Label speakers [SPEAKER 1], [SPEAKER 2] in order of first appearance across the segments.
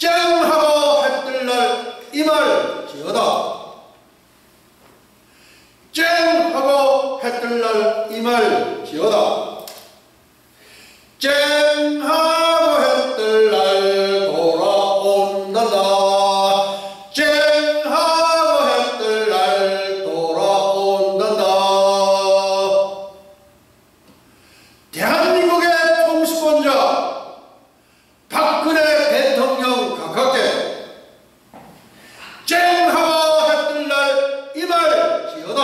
[SPEAKER 1] 쨍하고 해뜰날 임할지어다. 쨍하고 해뜰날 임할지어다. 쨍하고 해뜰날 돌아온단다. 쨍하고 해뜰날 돌아온단다. 대한민국의 통수권자 박근혜 대통령 각하께 쨍하고 해뜰날 임할지어다.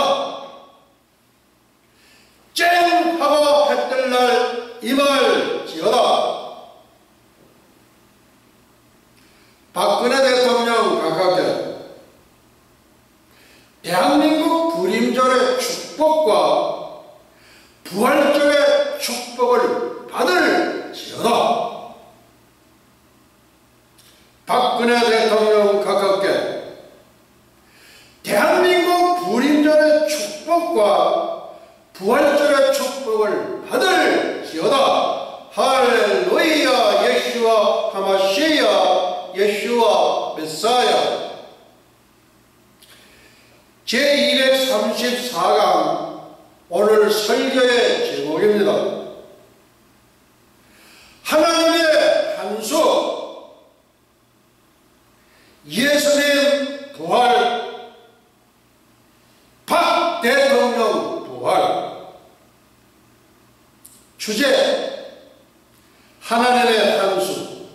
[SPEAKER 1] 쨍하고 해뜰날 임할지어다. 박근혜 대통령 각하께 대한민국 부림절의 축복과 부활절의 축복을 받을지어다. 박근혜 대통령 각하께 대한민국 부림절의 축복과 부활절의 축복을 받을지어다. 할렐루야. 예슈와 하마시야. 예슈와 메사야. 제234강 오늘 설교의 제목입니다. 하나님의 한수, 예수님 부활, 박 대통령 부활. 주제 하나님의 한수,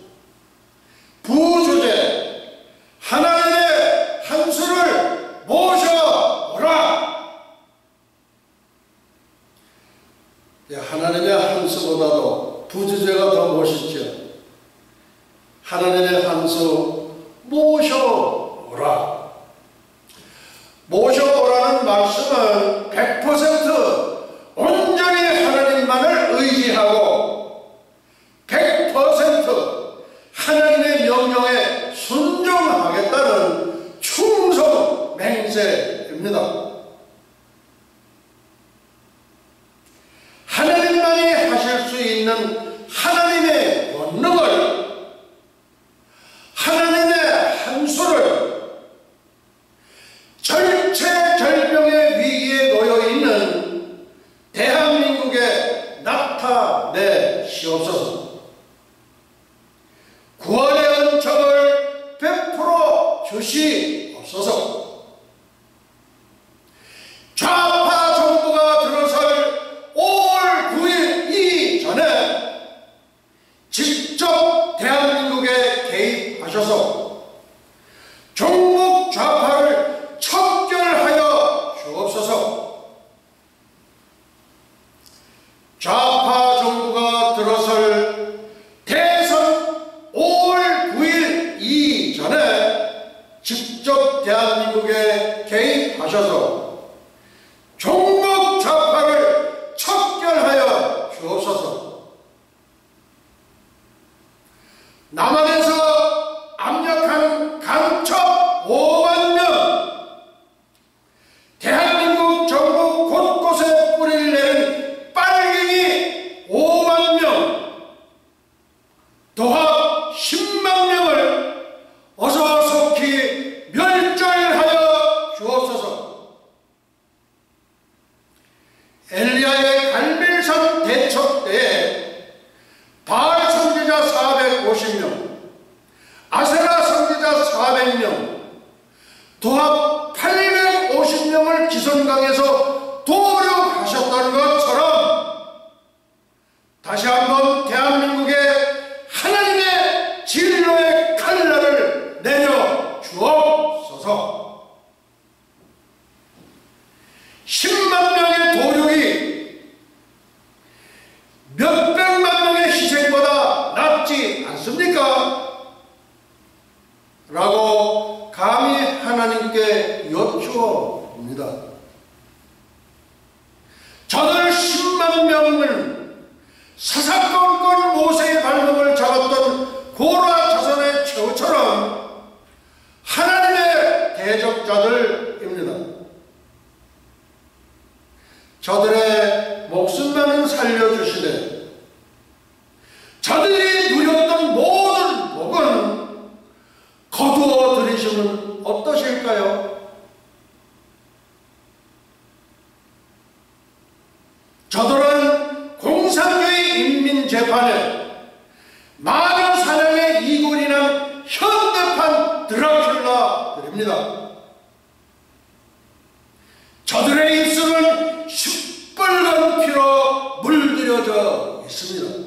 [SPEAKER 1] 부주제 하나님의 한수를 모셔오라. 하나님의 한수보다도 부주제가 더 멋있죠. 하나님의 한수 모셔오라. 모셔오라는 말씀은 100% 온전히 하나님만을 의지하고 100% 하나님의 명령에 순종하겠다는 충성 맹세입니다. 하나님만이 하실 수 있는 하나님의 권능을, 하나님의 한수를 절체절명의 위기에 놓여있는 대한민국에 나타내시옵소서. 구원의 은총을 베풀어 주시옵소서. 좌파 정부가 들어설 5월 9일 이전에 직접 대한민국에 개입하셔서 종북 좌파를 척결하여 주옵소서. 좌파 정부가 들어설 대선 5월 9일 이전에 직접 대한민국에 개입하셔서 종북 좌파를 척결하여 주옵소서. 남한에서 압력한 간첩 5만 명, 대한민국 전국 곳곳에 뿌리를 내린 빨갱이 5만 명, 도합 10만 명을 어서 속히 멸절하여 주옵소서. 엘리야의 갈멜산 대첩 때에 바알 선지자 450명, 아세라 선지자 400명, 도합 850명을 기선강에서 도륙하셨던 것처럼 다시 한번 대한민국에 하나님의 진노의 칼날을 내려 주옵소서. 10만 명의 도륙이 몇백만 명의 희생보다 낫지 않습니까? 라고 감히 하나님께 여쭈어옵니다. 저들 10만 명을 사사건건 모세의 발목을 잡았던 고라 자손의 최후처럼 하나님의 대적자들입니다. 저들의 목숨만은 살려주시되 저들이 누렸던 모든 복은 모습은 어떠실까요? 저들은 공산주의 인민재판에 많은 사냥의 이골이 난 현대판 드라큘라들입니다. 저들의 입술은 시뻘건 피로 물들여져 있습니다.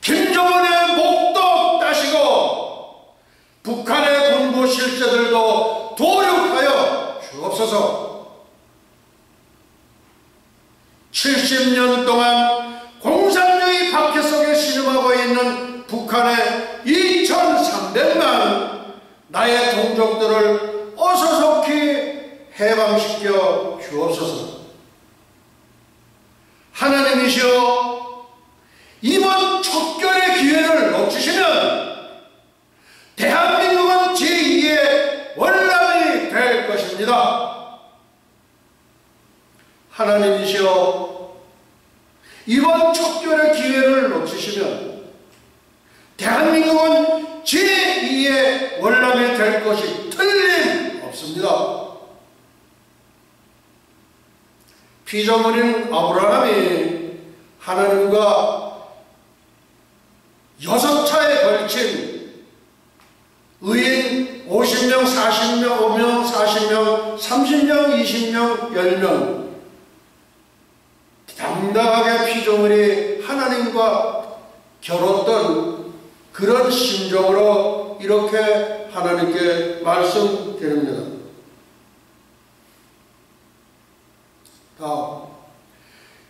[SPEAKER 1] 김정은의 목도 따시고 북한의 군부 실세들도 도륙하여 주옵소서. 70년 동안 공산주의 박해 속에 신음하고 있는 북한의 2300만 나의 동족들을 어서속히 해방시켜 주옵소서. 하나님이시여, 이번 척결의 기회를 놓치시면 대한민국은 제2의 월남이 될 것입니다. 하나님이시여, 이번 척결의 기회를 놓치시면 대한민국은 제2의 월남이 될 것이 틀림없습니다. 피조물인 아브라함이 하나님과 6차에 걸친 의인 50명, 40명, 5명, 40명, 30명, 20명, 10명 당당하게 피조물이 하나님과 겨뤘던 그런 심정으로 이렇게 하나님께 말씀드립니다. 다음,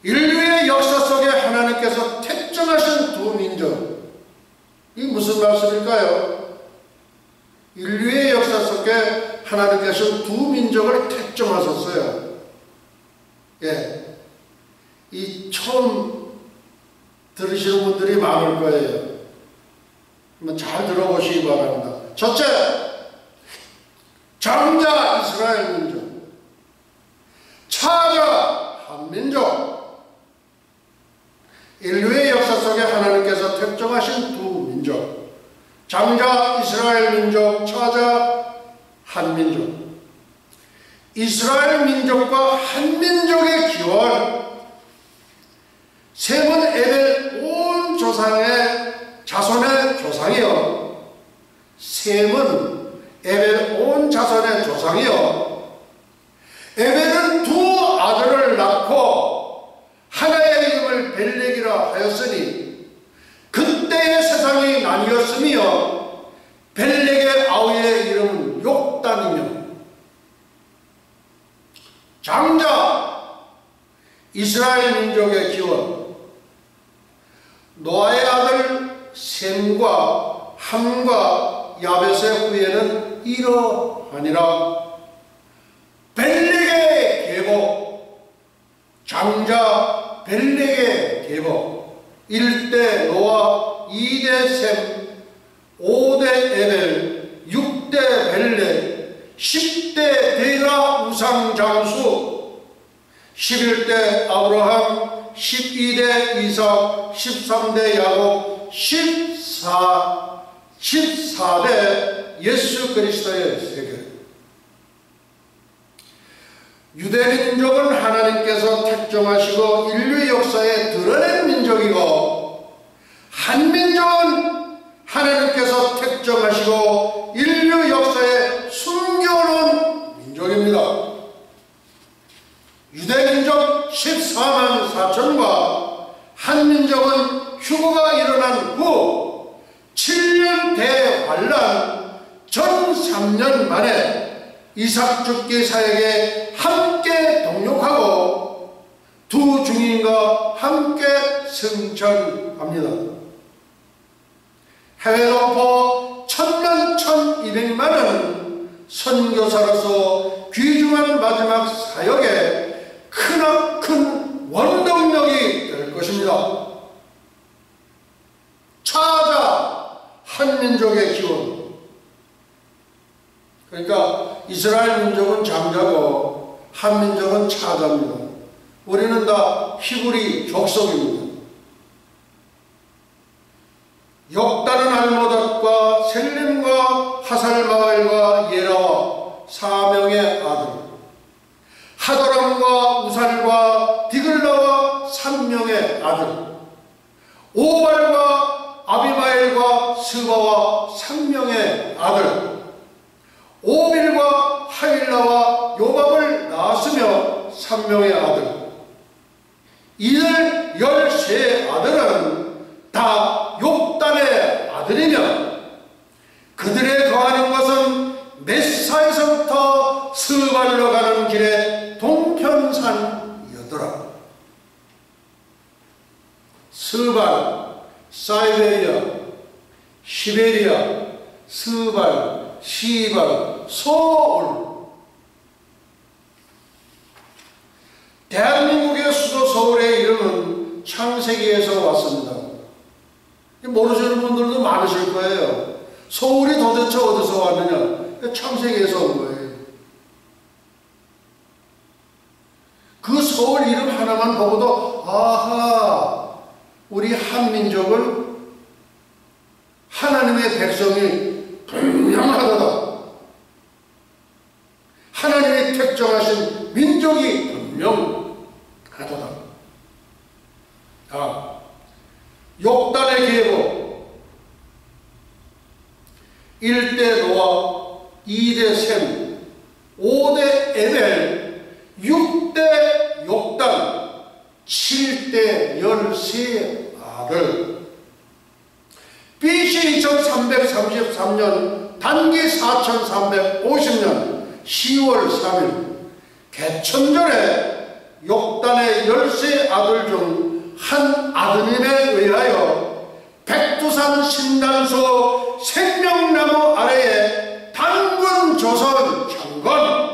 [SPEAKER 1] 인류의 역사 속에 하나님께서 택정하신 두 민족, 이게 무슨 말씀일까요? 인류의 역사 속에 하나님께서 두 민족을 택정하셨어요. 예, 이 처음 들으시는 분들이 많을 거예요. 한번 잘 들어보시기 바랍니다. 첫째, 장자 이스라엘 민족, 차자 한민족. 인류의 역사 속에 하나님께서 택정하신 두 민족, 장자 이스라엘 민족, 차자 한민족. 이스라엘 민족과 한민족의 기원, 셈은 에벨 온 조상의 자손의 조상이요, 셈은 에벨 온 자손의 조상이요, 에벨은 두 아들을 낳고 하나의 이름을 벨렉이라 하였으니 그때의 세상이 나뉘었으며 벨렉의 아우의 이름은 욕단이며, 장자 이스라엘 민족의 기원, 노아의 아들 셈과 함과 야벳의 후예는 이러하니라. 벨렉의 계보, 장자 벨렉의 계보, 1대 노아, 2대 셈, 5대 에벨, 6대 벨렉, 10대 데라 우상장수, 11대 아브라함, 12대 이삭, 13대 야곱, 14대 예수 그리스도의 세계. 유대 민족은 하나님께서 택정하시고 인류 역사에 드러낸 민족이고, 한민족은 하나님께서 택정하시고 인류 역사에 숨겨놓은 민족입니다. 유대 민족 14만 4천과 한민족은 휴거가 일어난 후 7년 대환란 전 3년 만에 이삭 죽기 사역에 함께 동력하고 두 중인과 함께 승천합니다. 해외 동포 1000만 1200만은 선교사로서 귀중한 마지막 사역에 크나큰 원동력이 될 것입니다. 차자 한민족의 기원, 그러니까 이스라엘 민족은 장자고 한민족은 차자입니다. 우리는 다 히브리 족속입니다. 욕단은 알모닷과 셀림과 하살마엘과 예라와 4명의 아들, 하도람과 우살과 디글라와 3명의 아들, 오발과 아비마엘과 스바와 3명의 아들, 오빌과 하일라와 요밥을 낳았으며 3명의 아들. 이들 13 아들은 다 욕단의 아들이며 그들의 거하는 것은 메사에서부터 스발로 가는 길의 동편산이었더라. 스발, 사이베리아, 시베리아, 스발, 시발, 서울. 대한민국의 수도 서울의 이름은 창세기에서 왔습니다. 모르시는 분들도 많으실 거예요. 서울이 도대체 어디서 왔느냐? 창세기에서 온 거예요. 그 서울 이름 하나만 보고도 아하, 우리 한민족은 하나님의 백성이 분명하다. 하나님이 택정하신 민족이 분명하다. 욕단의 계보 1대 노아, 2대 셈, 5대 에벨, 6대 욕단, 7대 13 아들. BC 2333년 단기 4350년 10월 3일 개천절에 욕단의 13 아들 중 한 아드님에 의하여 백두산 신단소 생명나무 아래에 단군 조선 창건,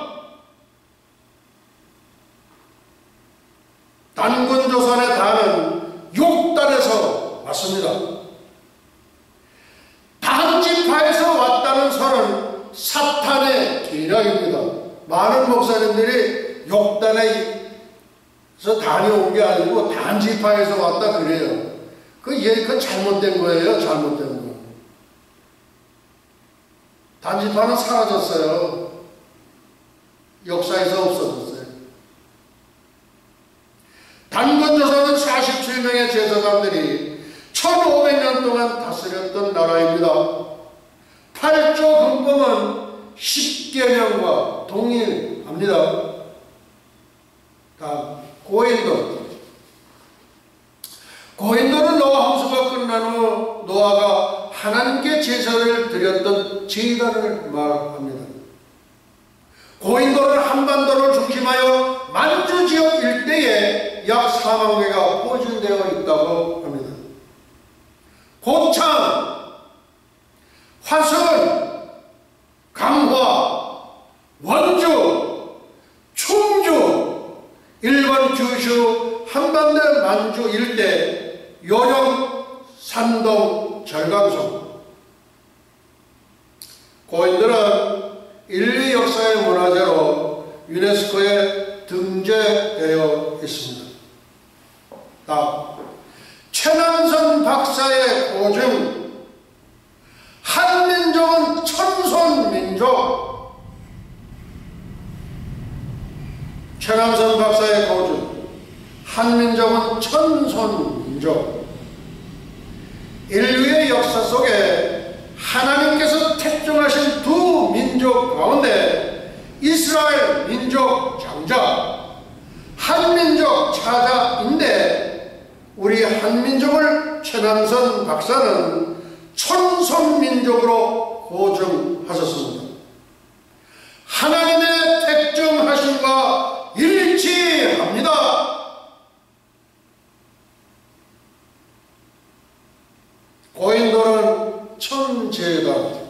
[SPEAKER 1] 단군 조선의 단은 욕단에서 왔습니다. 단지파에서 왔다는 설은 사탄의 기량입니다. 많은 목사님들이 욕단에서 다녀온 게 아니고 단지파에서 왔다 그래요. 그건 잘못된 거예요. 잘못된 거. 단지파는 사라졌어요. 역사에서 없어졌어요. 단군조선은 47명의 제사장들이 1500년 동안 다스렸던 나라입니다. 8조 금법은 10계명과 동일합니다. 다음, 고인돌. 고인돌은 노아 홍수가 끝난 후 노아가 하나님께 제사를 드렸던 제단을 말합니다. 고인돌은 한반도를 중심하여 만주 지역 일대에 약 4만 개가 포진되어 있다고 합니다. 고창, 화성, 강화, 원주, 충주, 일본 규슈, 한반도 만주 일대, 요령, 산동, 절강성. 고인돌은 인류 역사의 문화재로 유네스코에 등재되어 있습니다. 다음, 최남선 박사의 고증, 한민족은 천손민족. 최남선 박사의 고증, 한민족은 천손민족. 인류의 역사 속에 하나님께서 택정하신 두 민족 가운데 이스라엘 민족 장자, 한민족 차자인데 우리 한민족을 최남선 박사는 천손민족으로 고증하셨습니다. 하나님의 택정하심과 일치합니다. 고인돌은 천제단.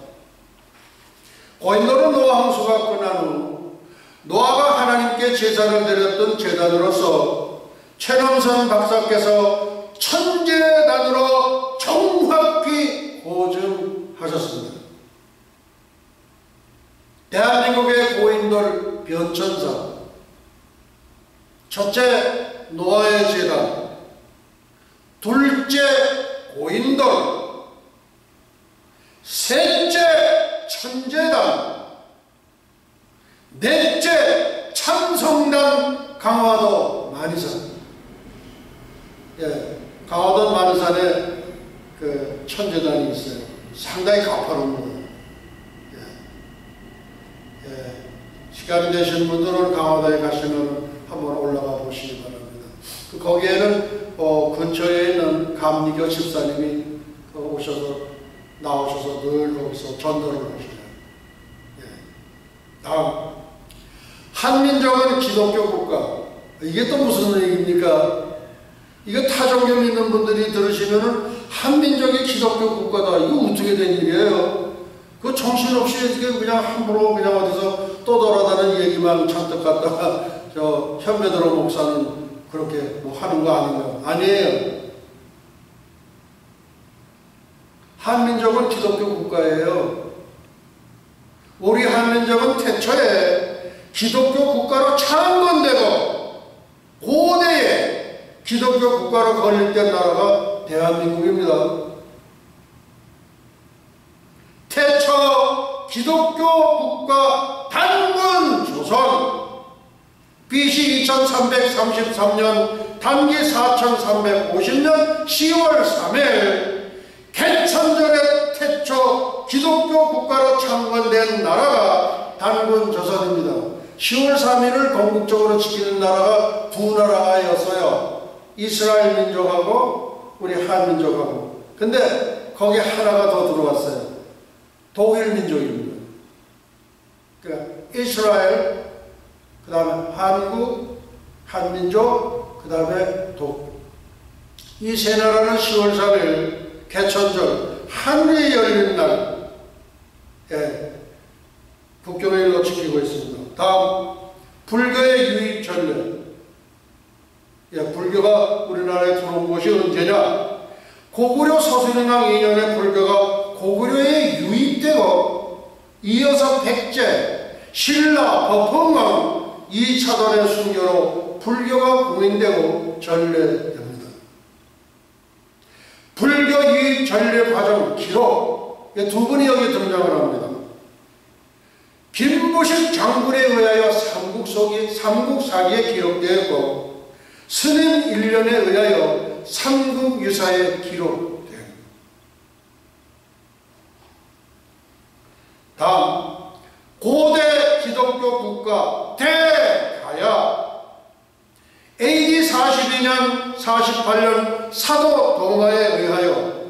[SPEAKER 1] 고인돌은 노아 홍수가 끝난 후 노아가 하나님께 제사를 드렸던 제단으로서 최남선 박사께서 천제단으로 정확히 고증하셨습니다. 대한민국의 고인돌 변천사. 첫째, 노아의 제단. 둘째, 고인돌. 셋째, 천재단, 넷째 참성단 강화도 만이산. 예, 강화도 만이산에 그 천재단이 있어요. 상당히 가파른 거예요. 예, 예, 시간이 되시는 분들은 강화도에 가시면 한번 올라가 보시기 바랍니다. 거기에는 근처에 있는 감리교 집사님이 나오셔서 늘 거기서 전도를 하셔요. 예. 다음, 한민족은 기독교 국가. 이게 또 무슨 얘기입니까? 이거 타종교 믿는 분들이 들으시면은 한민족이 기독교 국가다. 이거 어떻게 된 일이에요? 그 정신없이 그냥 함부로 그냥 어디서 떠돌아다니는 얘기만 잔뜩 갖다가 저 현배드로 목사는 그렇게 뭐 하는 거 아닌가? 아니에요. 한민족은 기독교 국가예요. 우리 한민족은 태초에 기독교 국가로 창건되고 고대에 기독교 국가로 건립된 나라가 대한민국입니다. 태초 기독교 국가 단군 조선, BC 2333년 단기 4350년 10월 3일 개천절의 태초 기독교 국가로 창건된 나라가 단군 조선입니다. 10월 3일을 건국적으로 지키는 나라가 두 나라였어요. 이스라엘 민족하고 우리 한민족하고. 근데 거기 하나가 더 들어왔어요. 독일 민족입니다. 그러니까 이스라엘, 그 다음에 한국, 한민족, 그 다음에 독일. 이 세 나라는 10월 3일 개천절, 하늘이 열린 날, 예, 국경일로 지키고 있습니다. 다음, 불교의 유입 전례. 예, 불교가 우리나라에 들어온 것이 언제냐? 고구려 서술인왕 2년에 불교가 고구려에 유입되고 이어서 백제, 신라, 법흥왕 2차단의 순교로 불교가 공인되고 전례됩니다. 불교 유입 전례 과정 기록, 두 분이 여기 등장을 합니다. 김부식 장군에 의하여 삼국사기에 기록되었고 스님 1년에 의하여 삼국유사에 기록됩니다. 다음, 고대 기독교 국가 대가야. AD 42년, 48년 사도 동아에 의하여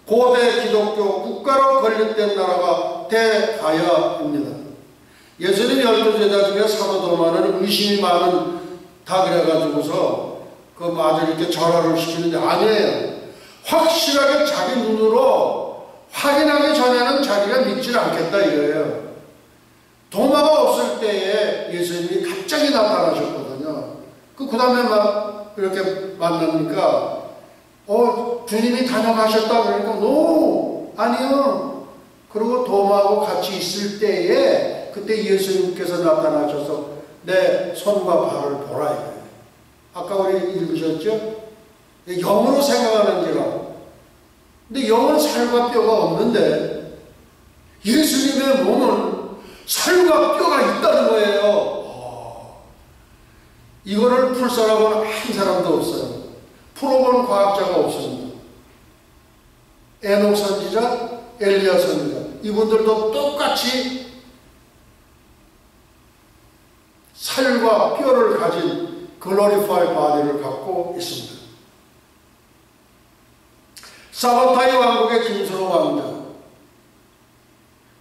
[SPEAKER 1] 고대 기독교 국가로 건립된 나라가 대가야입니다. 예수님 12제자 중에 사도 도마는 의심이 많은 다 그래가지고서 그 아주 이렇게 절하를 시키는데 아니에요. 확실하게 자기 눈으로 확인하기 전에는 자기가 믿질 않겠다 이거예요. 도마가 없을 때에 예수님이 갑자기 나타나셨거든요. 그 다음에 막 이렇게 만나니까 주님이 다녀가셨다 그러니까 노 아니요. 그리고 도마하고 같이 있을 때에 그때 예수님께서 나타나셔서 내 손과 발을 보라 이거예요. 아까 우리 읽으셨죠? 영으로 생각하는지라. 근데 영은 살과 뼈가 없는데 예수님의 몸은 살과 뼈가 있다는 거예요. 이거를 풀 사람은 한 사람도 없어요. 풀어본 과학자가 없습니다. 에녹 선지자, 엘리야 선지자 이분들도 똑같이 살과 뼈를 가진 글로리파이 바디를 갖고 있습니다. 사바타이 왕국의 김수로 왕자,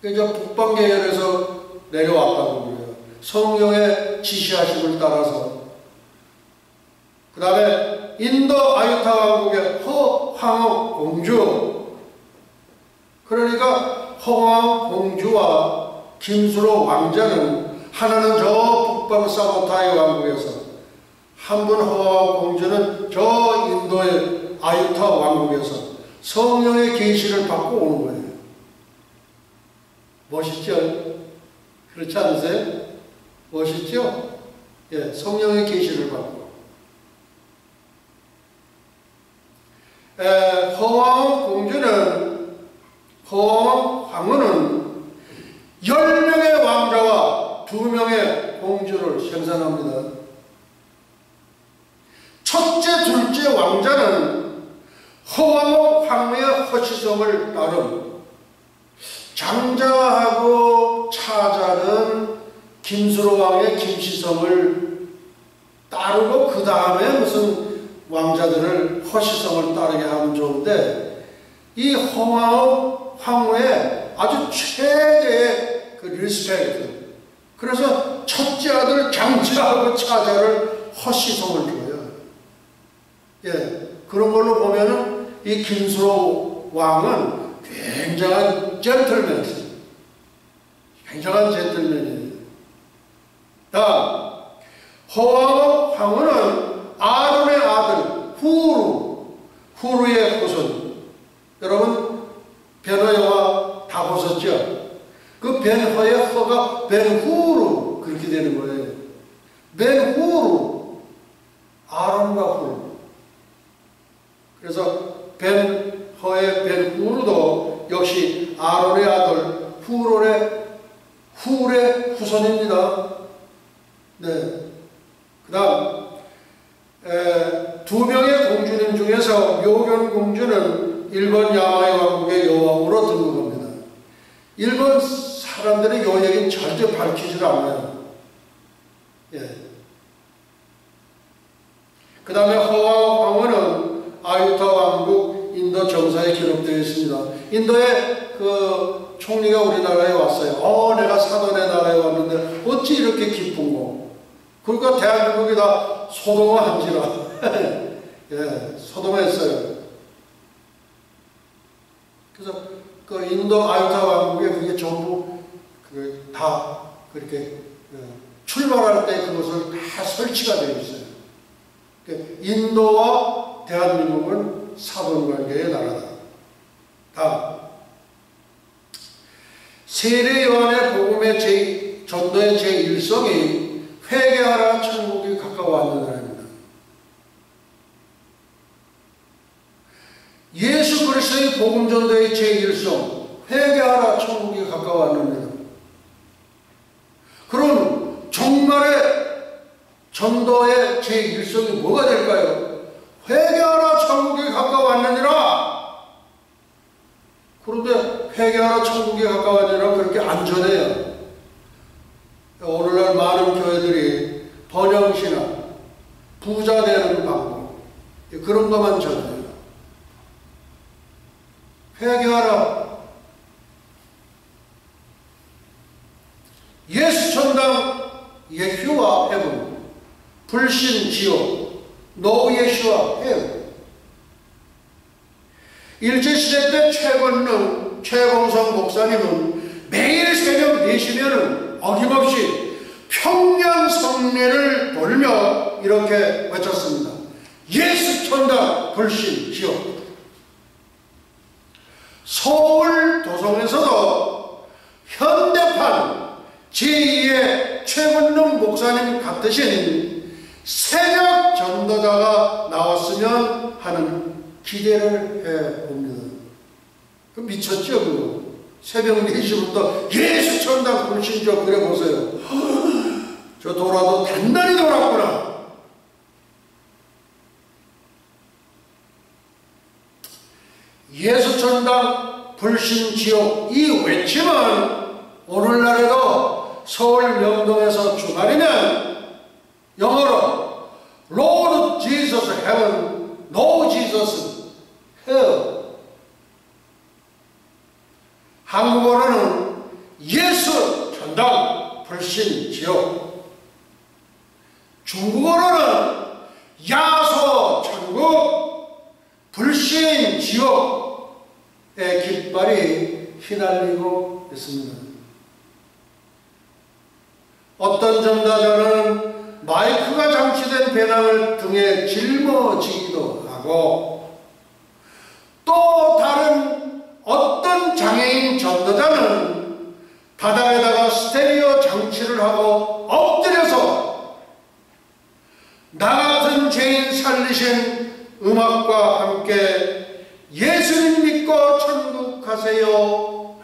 [SPEAKER 1] 이제 북방 계열에서 내려왔다고 그래요. 성령의 지시하심을 따라서. 그 다음에 인도 아유타 왕국의 허황 공주, 그러니까 허황 공주와 김수로 왕자는 하나는 저 북방 사바타이 왕국에서, 한 분 허황 공주는 저 인도의 아유타 왕국에서 성령의 계시를 받고 오는 거예요. 멋있죠? 그렇지 않으세요? 멋있죠? 예, 성령의 계시를 받고. 허황 공주는, 허황 황후는 10명의 왕자와 2명의 공주를 생산합니다. 첫째, 둘째 왕자는 허왕 황후의 허시성을 따른, 장자하고 차자는 김수로 왕의 김시성을 따르고 그 다음에 무슨 왕자들을 허시성을 따르게 하면 좋은데, 이 허왕 황후의 아주 최대의 그 리스펙트, 그래서 첫째 아들 장자하고 차자를 허시성을 줘요. 예, 그런 걸로 보면은 이 김수로 왕은 굉장한 젠틀맨이에요. 굉장한 젠틀맨이에요. 다음, 허왕 황후는 아론의 아들 후르의 후손. 여러분 벤허 영화 다 보셨죠? 그 벤허의 허가 벤후르 그렇게 되는 거예요. 벤후르, 아론과 후르. 그래서 벤허의 벤후르도 역시 아론의 아들 훌의 후손입니다. 네. 그 다음 2명의 공주님 중에서 묘견 공주는 일본 야마이 왕국의 여왕으로 등극합니다. 일본 사람들이 요 얘기는 절대 밝히질 않아요. 예. 그 다음에 허왕 황후는 아유타 왕국 인도 정사에 기록되어 있습니다. 인도의 그 총리가 우리나라에 왔어요. 내가 사돈의 나라에 왔는데 어찌 이렇게 기쁜고. 그러니까 대한민국이 다 소동한지라. 예, 소동했어요. 그래서 그 인도 아유타 왕국에 그게 전부 다 그렇게 출발할 때 그것을 다 설치가 되어 있어요. 인도와 대한민국은 사돈관계의 나라다. 다음, 세례 요한의 복음의 전도의 제1성이 회개하라 천국이 가까워왔느니라입니다. 예수 그리스도의 복음 전도의 제1성, 회개하라 천국이 가까워왔느니라. 그럼 종말의 전도의 제1성이 뭐가 될까요? 회개하라 천국이 가까워왔느니라. 그런데 회개하라 천국이 가까워왔느니라 그렇게 안 전해요. 오늘날 많은 교회들이 번영신앙, 부자 되는 방법, 그런 것만 전해요. 회개하라. 예수 천당, 예슈와 헤븐, 불신 지옥, 노 예슈와 헤븐. 일제시대 때 최건능, 최공성 목사님은 매일 새벽 4시면은 어김없이 평양 성례를 돌며 이렇게 외쳤습니다. 예수 천당, 불신 지옥. 서울 도성에서도 현대판 제2의 최건능 목사님 같으신 새벽 전도자가 나왔으면 하는 기대를 해봅니다. 그 미쳤죠, 그거. 새벽 4시부터 예수 천당 불신조 그래 보세요. 저 돌아도 단단히 돌았구나. 예수 천당 불신 지옥 이 외침은 오늘날에도 서울 명동에서 주말이면 영어로 Lord Jesus Heaven, No Jesus Hell. 한국어로는 예수 천당 불신 지옥, 중국어로는 야소 천국 불신 지옥의 깃발이 휘날리고 있습니다. 어떤 전도자는 마이크가 장치된 배낭을 등에 짊어지기도 하고, 또 다른 어떤 장애인 전도자는 바닥에다가 스테레오 장치를 하고 엎드려서 나 같은 죄인 살리신 음악과 함께 예수님 믿고 천국 가세요,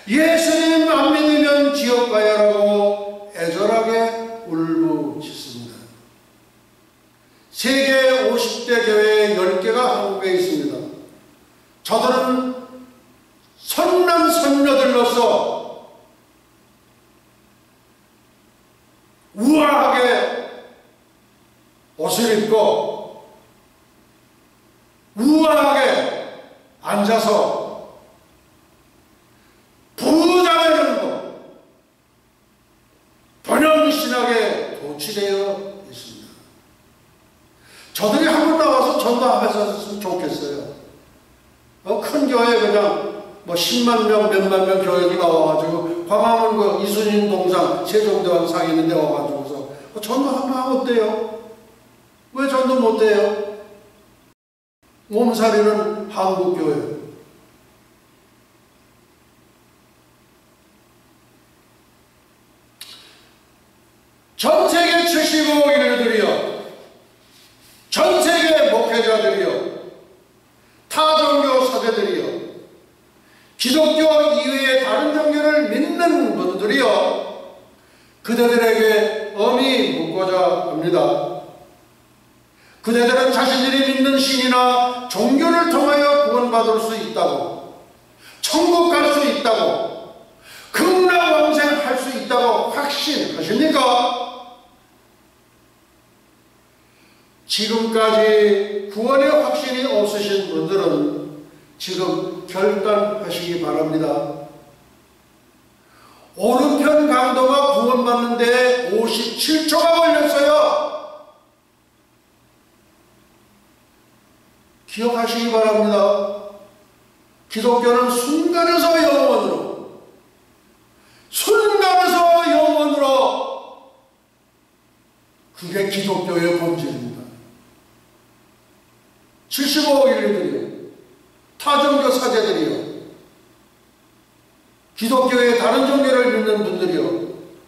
[SPEAKER 1] 예수님 안 믿으면 지역가야라고 애절하게 울부짖습니다. 세계 50대 교회 10개가 한국에 있습니다. 저들은 선남 선녀들로서 우아하게 옷을 입고 우아하게 앉아서 부자되는 것 번영신학에 도취되어 있습니다. 저들이 한번 나와서 전도하면서 했으면 좋겠어요. 큰 교회 그냥 뭐 10만 명, 몇만 명 교회도 나와가지고 광화문 그 이순신 동상 세종대왕 상 있는 데 와가지고서 전도 한번 하면 어때요? 왜 전도 못해요? 몸살이는 한국교회. 전세계 75억 인들이여, 전세계 목회자들이여, 타종교 사제들이여, 기독교 이외의 다른 종교를 믿는 분들이여, 그대들에게 엄히 묻고자 합니다. 그대들은 자신들이 믿는 신이나 종교를 통하여 구원받을 수 있다고, 천국 갈 수 있다고, 극락왕생할 수 있다고 확신하십니까? 지금까지 구원의 확신이 없으신 분들은 지금 결단하시기 바랍니다. 오른편 강도가 구원받는데 57초가 걸렸어요. 기억하시기 바랍니다. 기독교는 순간에서 영원으로, 순간에서 영원으로, 그게 기독교의 본질입니다. 75억 인류들이요, 타종교 사제들이요, 기독교의 다른 종교를 믿는 분들이요,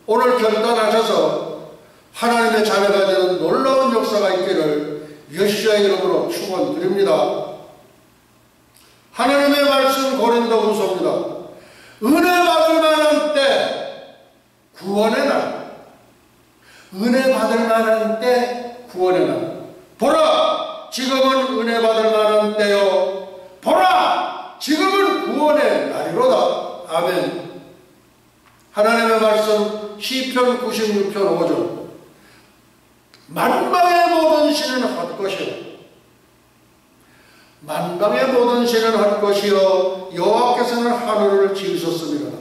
[SPEAKER 1] 오늘 결단하셔서 하나님의 자녀가 되는 놀라운 역사가 있기를 예수의 이름으로 축원드립니다. 하나님의 말씀 고린도후서입니다. 은혜 받을 만한 때 구원의 날, 은혜 받을 만한 때 구원의 날. 보라, 지금은 은혜 받을 만한 때요, 보라, 지금은 구원의 날이로다. 아멘. 하나님의 말씀 시편 96편 5절. 만방의 모든 신은 헛것이요, 만방의 모든 신은 헛것이요, 여호와께서는 하늘을 지으셨습니다.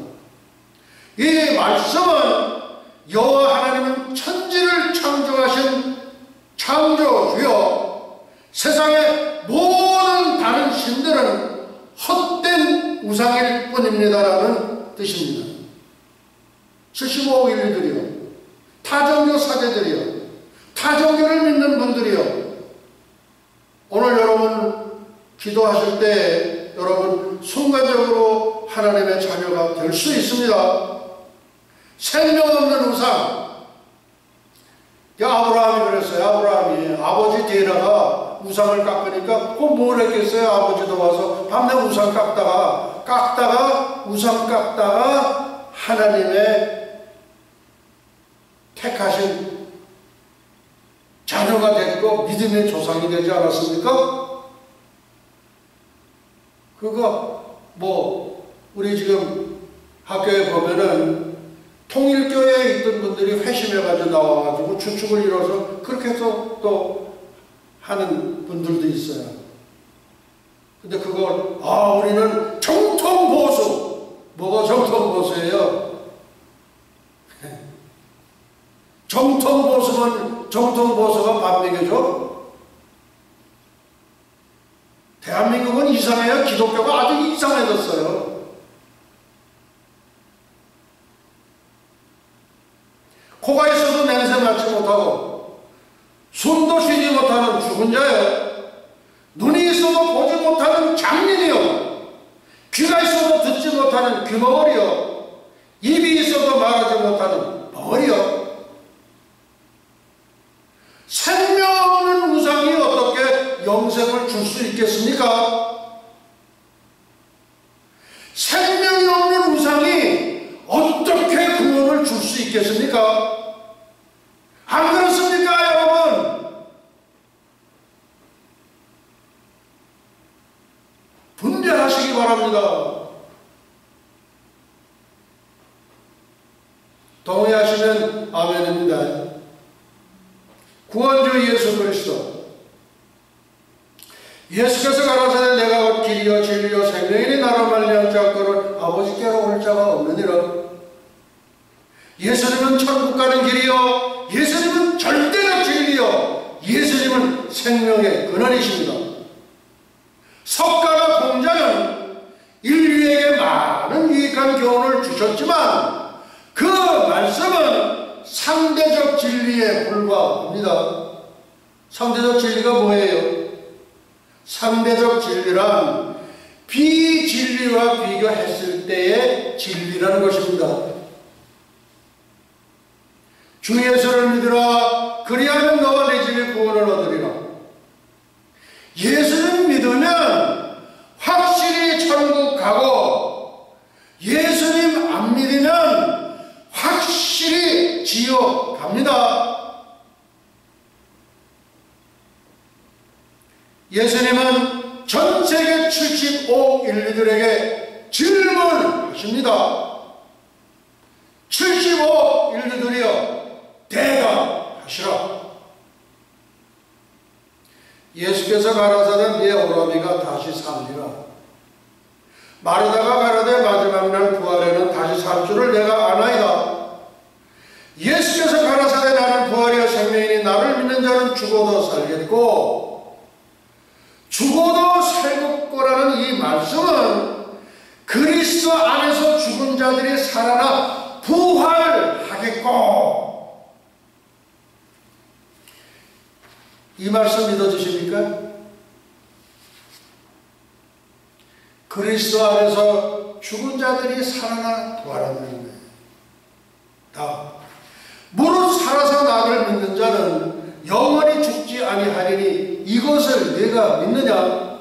[SPEAKER 1] 이 말씀은 여호와 하나님은 천지를 창조하신 창조주요, 세상의 모든 다른 신들은 헛된 우상일 뿐입니다라는 뜻입니다. 75억 인류들이요, 타종교 사제들이요, 타종교를 믿는 분들이요, 오늘 여러분 기도하실 때 여러분 순간적으로 하나님의 자녀가 될 수 있습니다. 생명 없는 우상. 아브라함이 그랬어요. 아브라함이 아버지 데려다가 우상을 깎으니까 뭘 했겠어요? 아버지도 와서 밤새 우상 깎다가 우상 깎다가 하나님의 택하신 자녀가 됐고 믿음의 조상이 되지 않았습니까? 그거 우리 지금 학교에 보면은 통일교회에 있던 분들이 회심해가지고 나와가지고 주축을 이뤄서 그렇게 해서 또 하는 분들도 있어요. 근데 그걸 우리는 정통보수. 뭐가 정통보수예요? 정통보수가 반미교죠? 대한민국은 이상해요. 기독교가 아주 이상해졌어요. 코가 있어도 냄새 맡지 못하고, 숨도 쉬지 못하는 죽은 자요, 눈이 있어도 보지 못하는 장님이요, 귀가 있어도 듣지 못하는 귀머거리요, 입이 있어도 말하지 못하는 벙어리요. 생명 없는 우상이 어떻게 영생을 줄 수 있겠습니까? 생명이 없는 우상이 어떻게 동의하시면 아멘입니다. 구원주 예수 그리스도, 예수께서 가라사대 내가 곧 길이요 진리요 생명이니 나로 말미암지 않고는 아버지께로 올 자가 없느니라. 예수님은 천국 가는 길이요, 예수님은 절대적 진리요, 예수님은 생명의 근원이십니다. 석가나 공자는 인류에게 많은 유익한 교훈을 주셨지만 그 말씀은 상대적 진리에 불과합니다. 상대적 진리가 뭐예요? 상대적 진리란 비진리와 비교했을 때의 진리라는 것입니다. 주 예수를 믿으라 그리하면 너와 내 집에 구원을 얻으리라. 예수를 믿으면 확실히 천국 가고, 예수님 안 믿으면 확실히 지옥 갑니다. 예수님은 전 세계 75억 인류들에게 질문하십니다. 75억 인류들이여 대답하시라. 예수께서 가라사대 네 오라비가 다시 살리라. 마르다가 가라되 마지막 날 부활에는 다시 살 줄을 내가 아나이다. 예수께서 가라사대 나는 부활이여 생명이니 나를 믿는 자는 죽어도 살겠고 죽어도 살 거라는 이 말씀은 그리스도 안에서 죽은 자들이 살아나 부활하겠고, 이 말씀 믿어주십니까? 그리스도 안에서 죽은 자들이 살아나 부활한다는 거예요. 다 무릇 살아서 나를 믿는 자는 영원히 죽지 아니하리니 이것을 내가 믿느냐?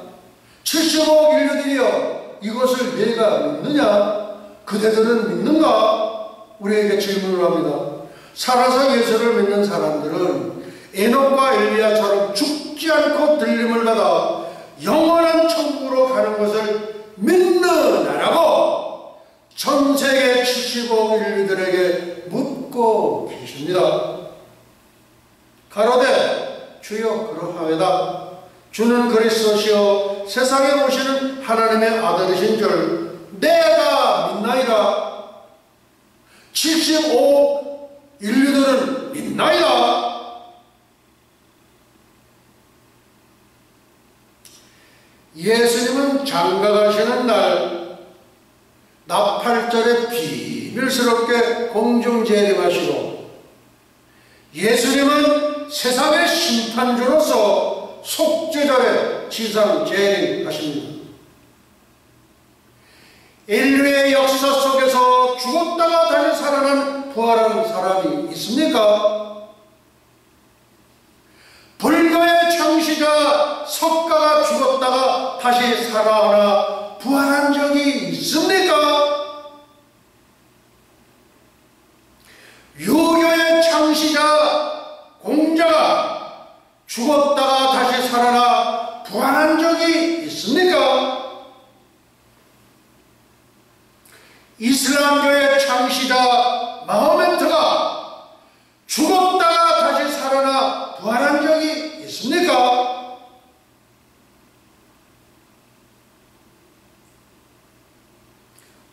[SPEAKER 1] 75억 인류들이여 이것을 내가 믿느냐? 그대들은 믿는가? 우리에게 질문을 합니다. 살아서 예수를 믿는 사람들은 에녹과 엘리야처럼 죽지 않고 들림을 받아 영원한 천국으로 가는 것을 믿느냐라고 전 세계 75억 인류들에게 묻고 계십니다. 가로되 주여 그러하외다. 주는 그리스도시요 세상에 오시는 하나님의 아들이신 줄 내가 믿나이다. 75억 인류들은 믿나이다. 예수님은 장가가시는 날 나팔절에 비밀스럽게 공중 재림하시고, 예수님은 세상의 심판주로서 속죄절에 지상 재림하십니다. 인류의 역사 속에서 죽었다가 다시 살아난 부활한 사람이 있습니까? 불교의 창시자 석가가 죽었다가 다시 살아나 부활한 적이 있습니까? 유교의 창시자 공자가 죽었다가 다시 살아나 부활한 적이 있습니까? 이슬람교의 창시자 마호메트가 죽었다가 다시 살아나 부활한 적이 있습니까?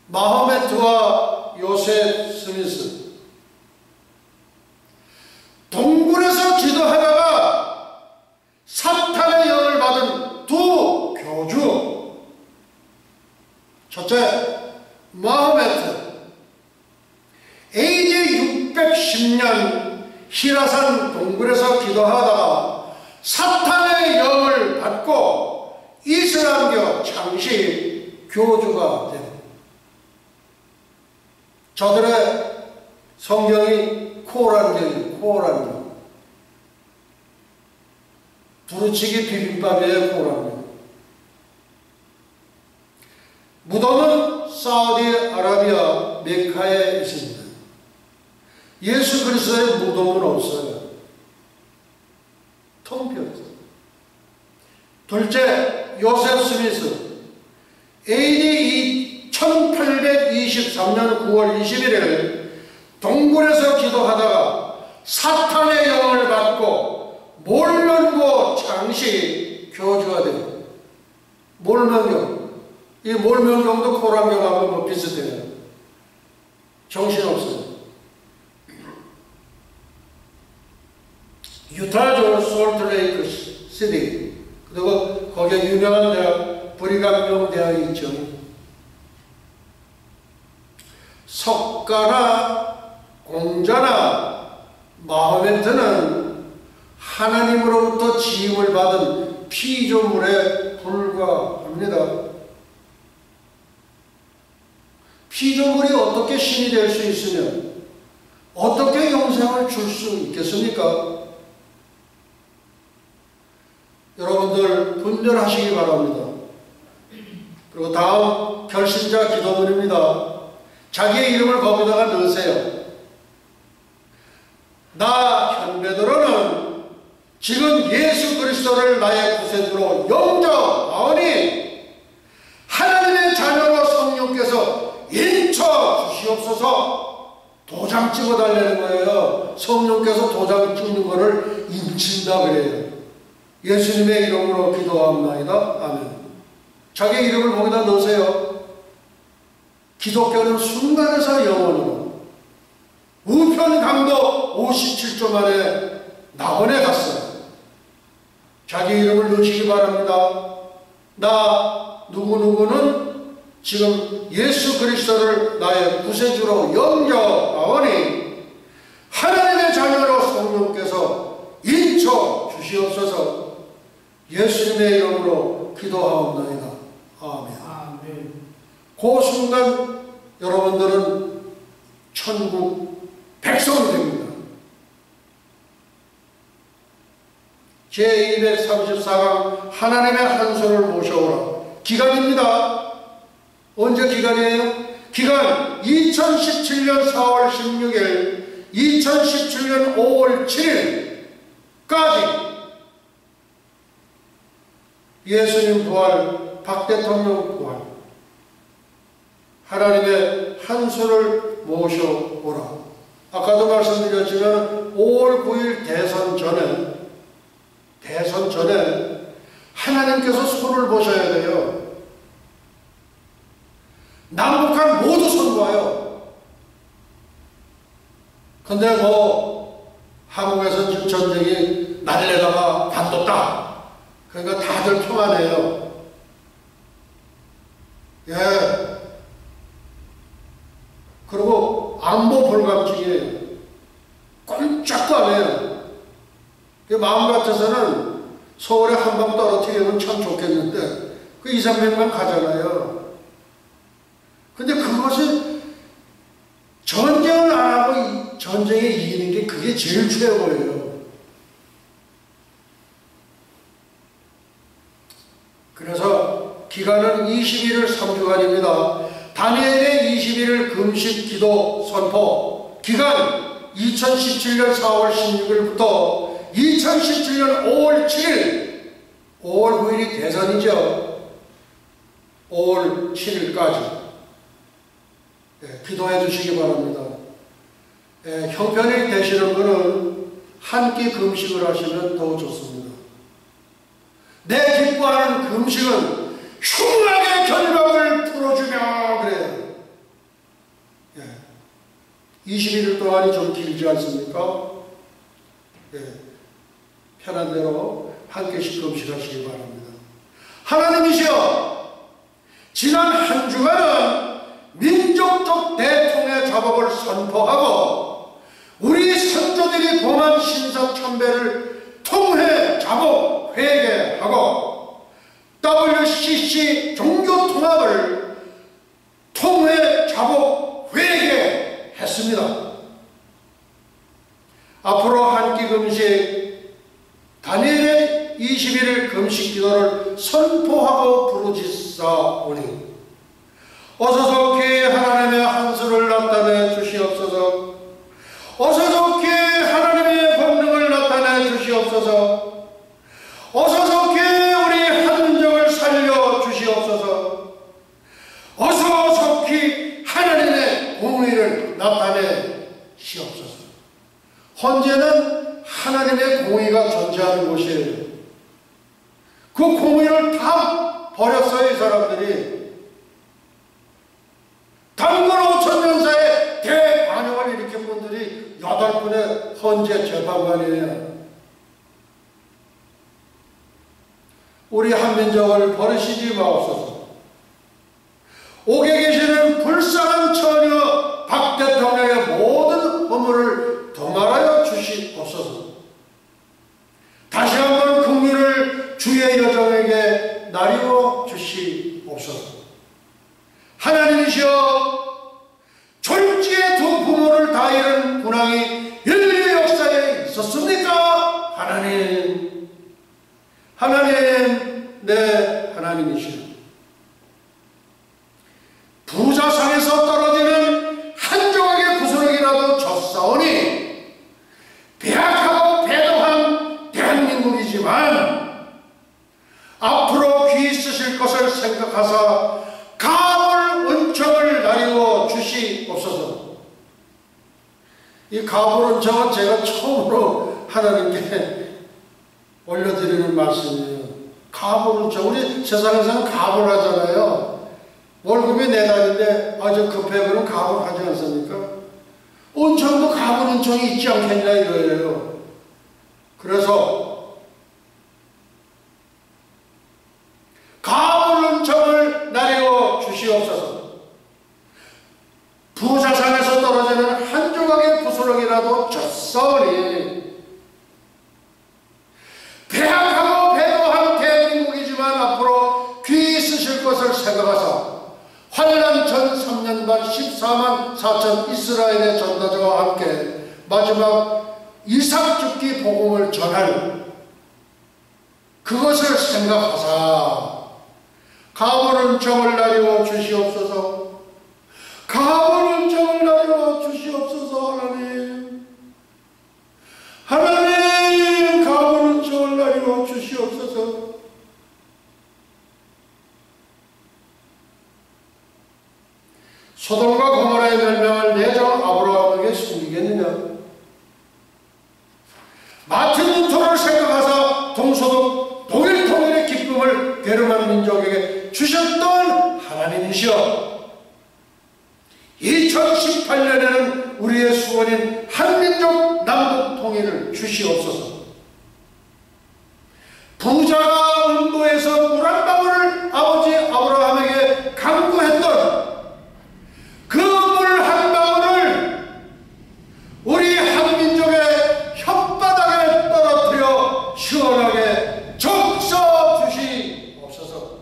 [SPEAKER 1] 마호메트와 요셉 스미스, 동굴에서 기도하다가 사탄의 영을 받은 두 교주, 첫째 마호메트, AD 610년 히라산 동굴에서 기도하다가 사탄의 영을 받고 이슬람교 창시 교주가 됩니다. 저들의 성경이 코란경이에요. 코란경. 두루치기 비빔밥이에요. 코란경. 무덤은 사우디아라비아 메카에 있습니다. 예수 그리스도의 무덤은 없어요. 텅 비었어요. 둘째, 요셉 스미스, AD 1823년 9월 21일 동굴에서 기도하다가 사탄의 영을 받고 몰면고 잠시 교주가 돼요. 몰면경. 이 몰면경도 코란경하고 뭐 비슷해요. 정신없어요. 유타주 솔트레이크 시티, 그리고 거기에 유명한 대학, 브리감 대학이 있죠. 석가나 공자나 마호메트는 하나님으로부터 지음을 받은 피조물에 불과합니다. 피조물이 어떻게 신이 될 수 있으면 어떻게 영생을 줄 수 있겠습니까? 여러분들 분별하시기 바랍니다. 그리고 다음 결신자 기도문입니다. 자기의 이름을 거기다가 넣으세요. 나 현베드로는 지금 예수 그리스도를 나의 구세주로 영접하오니 하나님의 자녀로 성령께서 인쳐 주시옵소서. 도장 찍어달라는 거예요. 성령께서 도장 찍는 거를 인친다 그래요. 예수님의 이름으로 기도합나이다. 아멘. 자기 이름을 거기다 넣으세요. 기독교는 순간에서 영원으로, 우편강도 57조 만에 낙원에 갔어요. 자기 이름을 넣으시기 바랍니다. 나 누구누구는 지금 예수 그리스도를 나의 구세주로 영접하오니 하나님의 자녀로 성령께서 인쳐 주시옵소서. 예수님의 이름으로 기도하옵나이다. 아멘. 아멘. 그 순간 여러분들은 천국 백성이 됩니다. 제234강 하나님의 한 손을 모셔오라. 기간입니다. 언제 기간이에요? 기간 2017년 4월 16일, 2017년 5월 7일까지 예수님 부활, 박 대통령 부활, 하나님의 한 손을 모셔오라. 아까도 말씀드렸지만 5월 9일 대선 전에 하나님께서 손을 보셔야 돼요. 남북한 모두 선거해요. 근데 뭐 한국에서 지금 전쟁이 날래다가 관뒀다. 그러니까 다들 평안해요. 예. 그리고 안보 불감증이에요. 꼼짝도 안 해요. 마음 같아서는 서울에 한 방 떨어뜨리면 참 좋겠는데 그 2, 300만 가잖아요. 근데 그것이 전쟁을 안 하고 전쟁에 이기는 게 그게 제일 최고예요. 그래서 기간은 21일 3주간입니다. 다니엘의 21일 금식 기도 선포. 기간 2017년 4월 16일부터 2017년 5월 7일, 5월 9일이 대선이죠. 5월 7일까지 기도해 주시기 바랍니다. 형편이 되시는 분은 한 끼 금식을 하시면 더 좋습니다. 내 기뻐하는 금식은 흉악의 결박을 풀어주며 그래요. 21일 동안이 좀 길지 않습니까? 편한 대로 한 개씩 금식하시기 바랍니다. 하나님이시여, 지난 한 주간은 민족적 대통의 작업을 선포하고 우리 선조들이 범한 신사참배를 통회 작업 회개하고 WCC 종교통합을 통회 작업 회개했습니다. 앞으로 한 끼 금식, 다니엘의 21일 금식 기도를 선포하고 부르짖사오니 어서속히 하나님의 한 수를 나타내 주시옵소서. 어서속히 하나님의 권능을 나타내 주시옵소서. 어서속히 우리 한민족을 살려 주시옵소서. 어서속히 하나님의 공의를 나타내 주시옵소서. 헌재는 하나님의 공의가 존재하는 곳이에요. 그 공의를 다 버렸어요, 이 사람들이. 단군 5,000년사의 대반역을 일으킨 분들이 8분의 헌재 재판관이에요. 우리 한민족을 버리시지 마옵소서. 옥에 계시는 불쌍한 처녀 박 대통령의 모든 허물을 도말하여 주시옵소서. 다시 한번 긍휼을 주의 여정에게 나리워 주시옵소서. 하나님이시여, 졸지의 두 부모를 다 잃은 군왕이 인류 역사에 있었습니까? 하나님, 하나님, 네, 하나님이시여. 부자상에서 떨어지는 한 조각의 구슬이라도 졌사오니 배악하고 배도한 대한민국이지만 앞으로 귀 쓰실 것을 생각하사 가물 은총을 나리워 주시옵소서. 이 가물 은총은 제가 처음으로 하나님께 올려드리는 말씀이에요. 가물 은총, 우리 세상에서는 가물 하잖아요. 월급이 내 달인데 아주 급해 그럼 가물 하지 않습니까? 은총도 가물 은총이 있지 않겠냐 이거예요. 그래서 가물 은총을 나리워 주시옵소서. 부자산에서 떨어지는 한 조각의 부스러기라도 졌사오니 배악하고 배도한 대한민국이지만 앞으로 귀 쓰실 것을 생각하사 환란 전 3년 반 14만 4천 이스라엘의 전도자와 함께 마지막 이삭 죽기 복음을 전할 그것을 생각하사 가물 은총을 나리워 주시옵소서. 가물 은총을 나리워 주시옵소서. 하나님, 하나님, 가물 은총을 나리워 주시옵소서. 소돔과 고모라의 멸망을 내정 아브라함에게 숨기겠느냐? 마틴 루터를 생각하사 동소돔 독일 통일의 기쁨을 게르만 민족에게 주셨던 하나님이시여, 2018년에는 우리의 소원인 한민족 남북 통일을 주시옵소서. 부자가 음부에서 물 한 방울을 아버지 아브라함에게 강구했던 그 물 한 방울을 우리 한민족의 혓바닥에 떨어뜨려 시원하게 적셔 주시옵소서.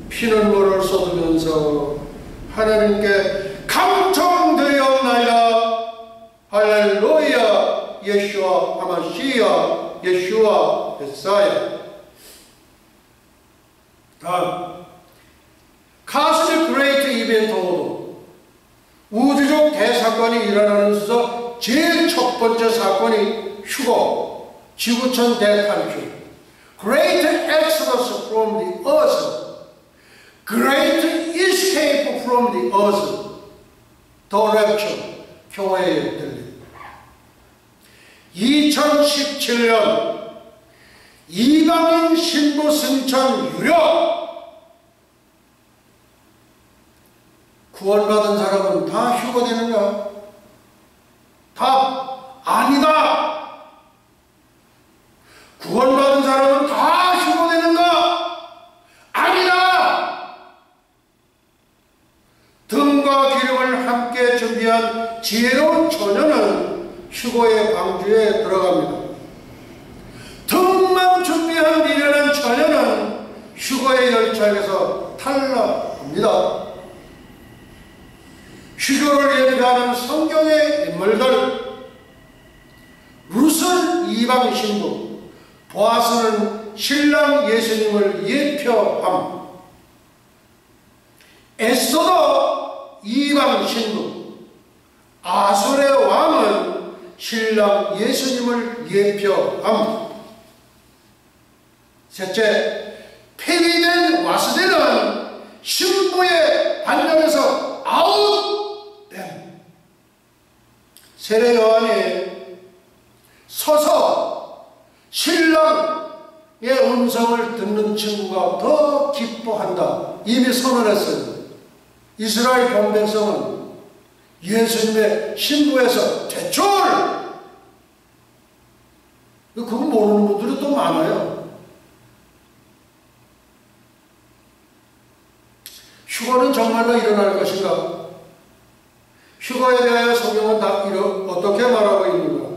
[SPEAKER 1] 피눈물을 쏟으면서 하나님께 감청드리옵나이다. 할렐루야. 예슈아 하마시야, 예슈아 메사야. 다음, 카스미 그레이트 이벤트 오더, 우주적 대사건이 일어나는 데서 제일 첫 번째 사건이 휴거, 지구촌 대탈출, Great Exodus from the Earth, Great Escape from the Earth, The Rapture, 교회의 들림. 2017년 이방인 신부 승천 유력. 구원받은 사람은 다 휴거되는가? 답, 아니다. 구원받은 사람은 다 휴거되는가? 아니다. 등과 기름을 함께 준비한 지혜로운 처녀는 휴거의 방주에 들어갑니다. 등만 준비한 미련한 처녀는 휴거의 열차에서 탈락합니다. 휴거를 예표하는 성경의 인물들, 룻은 이방 신부, 보아스는 신랑 예수님을 예표함. 에스더도 이방 신부, 아솔의 왕은 신랑 예수님을 예표함. 셋째, 폐위된 와스대는 신부의 반역에서 아웃됨. 세례 요한이 서서 신랑의 음성을 듣는 친구가 더 기뻐한다, 이미 선언했어요. 이스라엘 본백성은 예수님의 신부에서 퇴출! 그거 모르는 분들이 또 많아요. 휴거는 정말로 일어날 것인가? 휴거에 대하여 성경은 어떻게 말하고 있는가?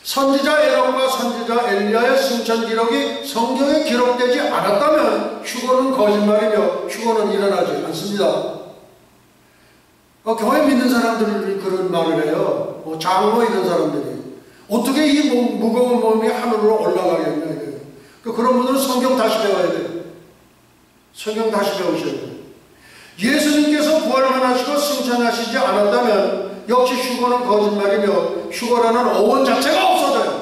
[SPEAKER 1] 선지자 에녹과 선지자 엘리야의 승천 기록이 성경에 기록되지 않았다면 휴거는 거짓말이며 휴거는 일어나지 않습니다. 교회 믿는 사람들이 그런 말을 해요. 장로 이런 사람들이 어떻게 이 무거운 몸이 하늘로 올라가겠냐 이래요. 그런 분들은 성경 다시 배워야 돼요. 성경 다시 배우셔야 돼요. 예수님께서 부활만 하시고 승천하시지 않았다면 역시 휴거는 거짓말이며 휴거라는 어원 자체가 없어져요.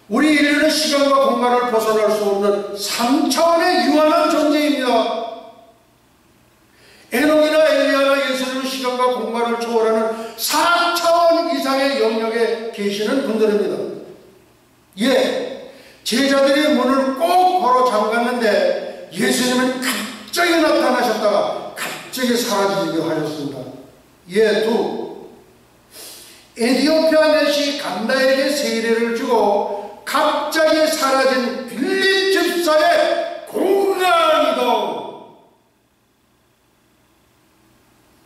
[SPEAKER 1] 우리 인류는 시간과 공간을 벗어날 수 없는 3차원의 유한한 존재입니다. 에녹이나 엘리야나 예수님은 시간과 공간을 초월하는 4차원 이상의 영역에 계시는 분들입니다. 제자들이 문을 꼭 걸어 잠갔는데 예수님은 갑자기 나타나셨다가 갑자기 사라지기도 하셨습니다. 에디오피아 내시 간다에게 세례를 주고 갑자기 사라진 빌립 집사의 공간이동.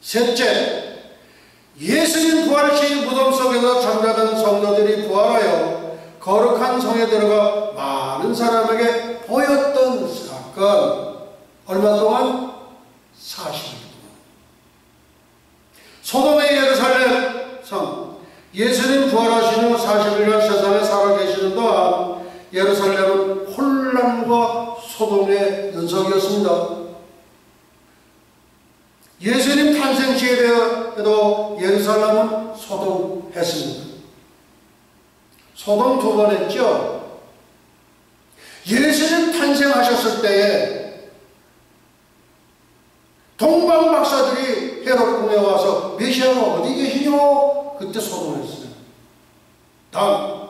[SPEAKER 1] 셋째, 예수님 부활시인 무덤 속에서 잠자던 성도들이 부활하여 거룩한 성에 들어가 많은 사람에게 보였던 사건. 얼마 동안? 40일 동안. 소돔의 예루살렘 성, 예수님 부활하신 후 40일간 세상에 살아계시는 동안 예루살렘은 혼란과 소돔의 연속이었습니다. 예수님 탄생 시에도 예루살렘은 소돔했습니다. 소돔 2번 했죠. 예수님 탄생하셨을 때에 동방 박사들이 헤롯 궁에 와서 메시아가 어디 계시뇨? 그때 소돔했어요. 다음,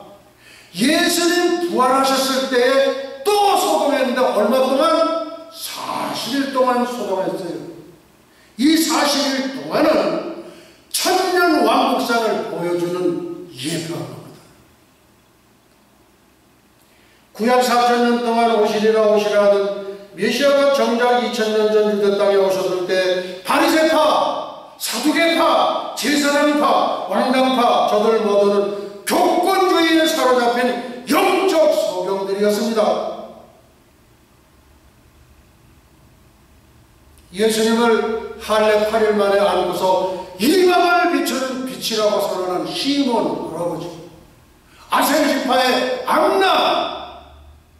[SPEAKER 1] 예수님 부활하셨을 때에 또 소돔했는데 얼마 동안? 40일 동안 소돔했어요. 이 40일 동안은 천년 왕국상을 보여주는 예표가 겁니다. 구약 4,000년 동안 오시리라 하던 메시아가 정작 2,000년 전 유대 땅에 오셨을 때 바리새파, 사두개파, 제사장파, 왕당파 저들 모두는 교권주의에 사로잡힌 영적 소경들이었습니다. 예수님을 할례 8일 만에 안고서 이방을 비추는 빛이라고 선언한 시몬 할아버지, 아셀지파의 악나,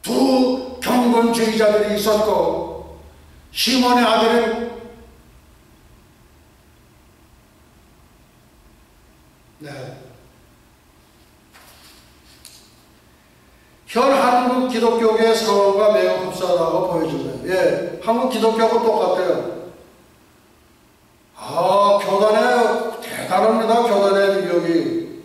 [SPEAKER 1] 두 경건주의자들이 있었고, 시몬의 아들은 현 한국 기독교계의 상황과 매우 흡사하다고 보여집니다. 한국 기독교하고 똑같아요. 교단에 대단합니다. 교단의 능력이.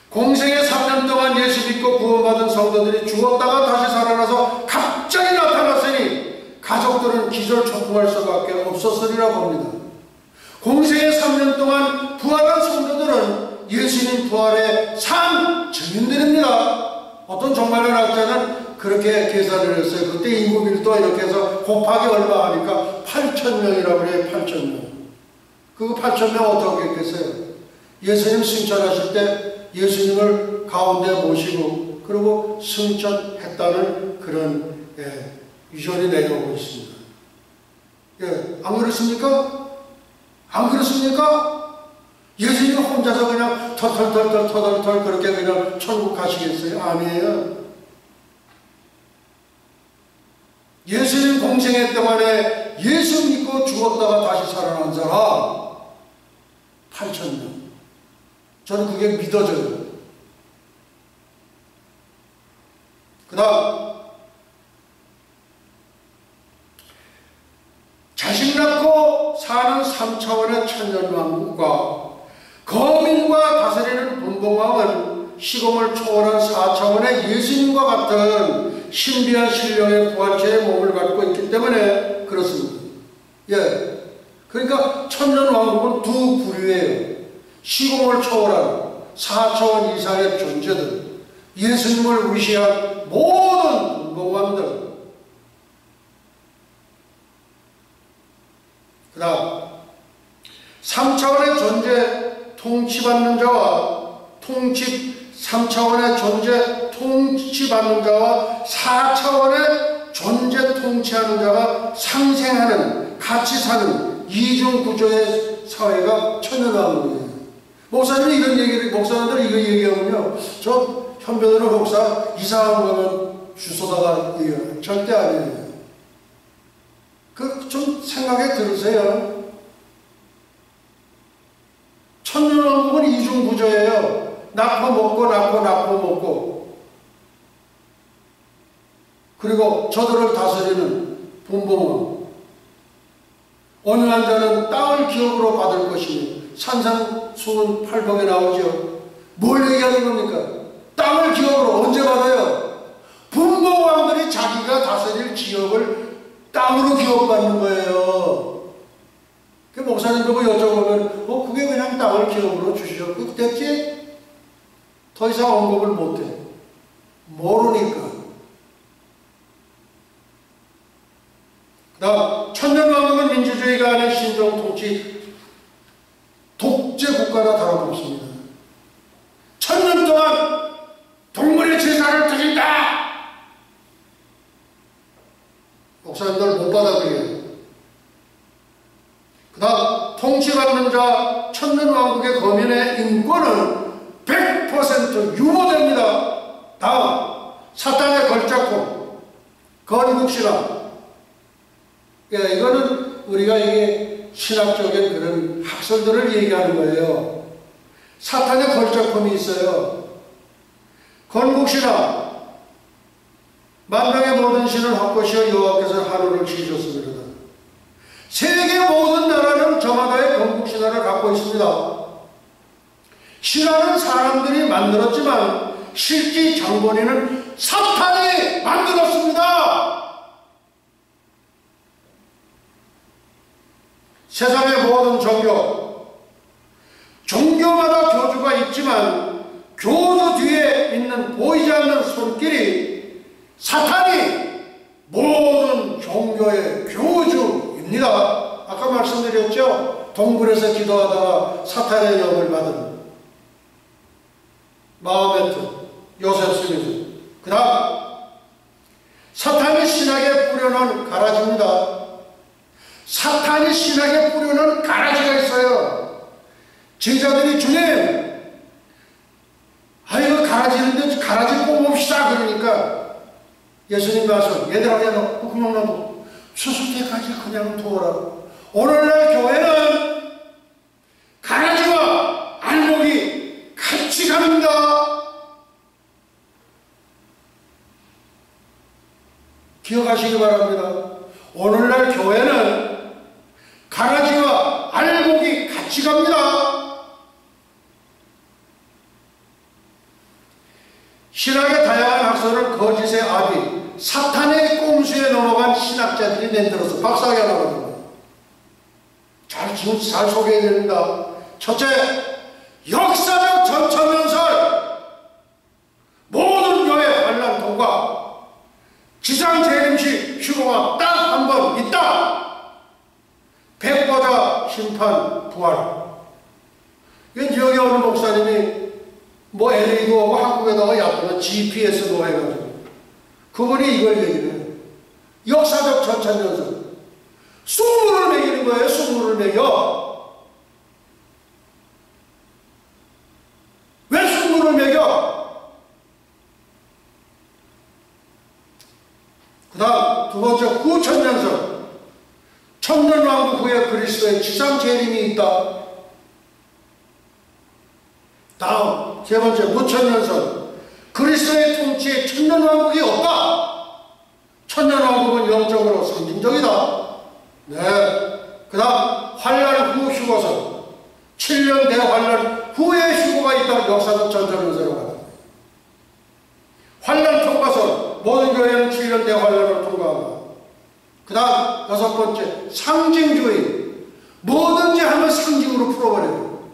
[SPEAKER 1] 공생의 3년 동안 예수 믿고 구원받은 성도들이 죽었다가 다시 살아나서 갑자기 나타났으니 가족들은 기절초풍할 수밖에 없었으리라 봅니다. 공생의 3년 동안 부활한 성도들은 예수님 부활의 산 증인들입니다. 어떤 종말론 학자는 그렇게 계산을 했어요. 그때 인구 밀도 이렇게 해서 곱하기 얼마 하니까 8,000명이라고 그래요. 8,000명. 그거 8,000명 어떻게 했겠어요? 예수님 승천하실 때 예수님을 가운데 모시고 그리고 승천했다는 그런 유전이 내려오고 있습니다. 안 그렇습니까? 안 그렇습니까? 예수님 혼자서 그냥 터덜 그렇게 그냥 천국 가시겠어요? 아니에요. 예수님 공생애 동안에 예수 믿고 죽었다가 다시 살아난 사람 8,000명. 저는 그게 믿어져요. 천년왕국과 거민과 다스리는 분봉왕은 시공을 초월한 4차원의 예수님과 같은 신비한 신령의 부활체의 몸을 갖고 있기 때문에 그렇습니다. 예. 그러니까 천년왕국은 두 부류예요. 시공을 초월한 4차원 이상의 존재들, 예수님을 위시한 모든 분봉왕들. 그 다음 3차원의 존재 통치받는 자와 3차원의 존재 통치받는 자와 4차원의 존재 통치하는 자가 상생하는, 같이 사는 이중 구조의 사회가 천년왕국이에요. 목사님이 이런 얘기를, 목사님들이 이거 얘기하면요, 저 현변으로 목사 이상한 거는 주소다가 얘기해요. 절대 아니에요. 그 좀 생각해 들으세요. 천년왕국은 이중구조예요. 낳고 먹고 낳고 낳고 먹고, 그리고 저들을 다스리는 분봉왕. 어느 한 자는 땅을 기업으로 받을 것이니, 산상수훈 8복에 나오죠. 뭘 얘기하는 겁니까? 땅을 기업으로 언제 받아요? 분봉왕들이 자기가 다스릴 지역을 땅으로 기업받는 거예요. 그 목사님 보고 여쭤보면 그게 그냥 땅을 기업으로 주시죠. 됐지? 더 이상 언급을 못해. 모르니까. 그 다음 천년왕국은 민주주의가 아닌 신종통치 독재 국가나 다름없습니다. 1000년 동안 동물의 제사를 드린다! 목사님들 못 받아들여요. 그 다음 통치받는 자 천년왕국의 거민의 인권은 100% 유보됩니다. 다음 사탄의 걸작품 건국신앙. 예, 이거는 우리가 이게 신학적인 그런 학설들을 얘기하는 거예요. 사탄의 걸작품이 있어요. 건국신앙. 만병의 모든 신을 확보시어 여호와께서 하늘을 지으셨습니다. 세계 모든 나라는 저마다의 건국신화를 갖고 있습니다. 신화는 사람들이 만들었지만 실제 장본인은 사탄이 만들었습니다. 세상의 모든 종교마다 교주가 있지만 교주 뒤에 있는 보이지 않는 손길이 사탄이 모든 종교의 교주입니다. 아까 말씀드렸죠? 동굴에서 기도하다가 사탄의 영을 받은 마호메트, 요셉 스미스. 그 다음 사탄이 신학에 뿌려놓은 가라지입니다. 사탄이 신학에 뿌려놓은 가라지가 있어요. 제자들이 주님, 이거 가라지는데 가라지 뽑읍시다 그러니까 예수님 와서 얘들아 그냥 놔둬. 추수 때까지 그냥 두어라. 오늘날 교회는 가라지와 알목이 같이 갑니다. 기억하시기 바랍니다. 오늘날 교회는 가라지와 알목이 같이 갑니다. 신학의 다양한 학설을 거짓의 아비, 사탄의 꼼수에 넘어간 신학자들이 만들어서 박사학위 하라고 합니다. 지금 잘 소개해야 됩니다. 첫째, 역사적 전천연설. 모든 교회 반란 통과. 지상재림식 휴거가 딱 한 번 있다. 백보자 심판 부활. 여기 오는 목사님이 LA도 오고 한국에다가 약간 GPS 해가지고 그분이 이걸 얘기해요. 역사적 전천연설. 숭물을 매기는 거예요. 숭물을 매겨. 왜 숭물을 매겨? 그 다음 두 번째 후천연설. 천년왕국 후에 그리스도의 지상재림이 있다. 다음 세 번째 무천연설. 그리스도의 통치에 천년왕국이 없다. 천년왕국은 영적으로 상징적이다. 네. 그 다음 환란 후 휴거설. 7년 대환란 후에 휴거가 있다고 역사적 전설문서로 가다. 환란 통과선 모든 교회는 7년 대환란을 통과한다. 그 다음 6번째 상징주의. 뭐든지 하면 상징으로 풀어버려요.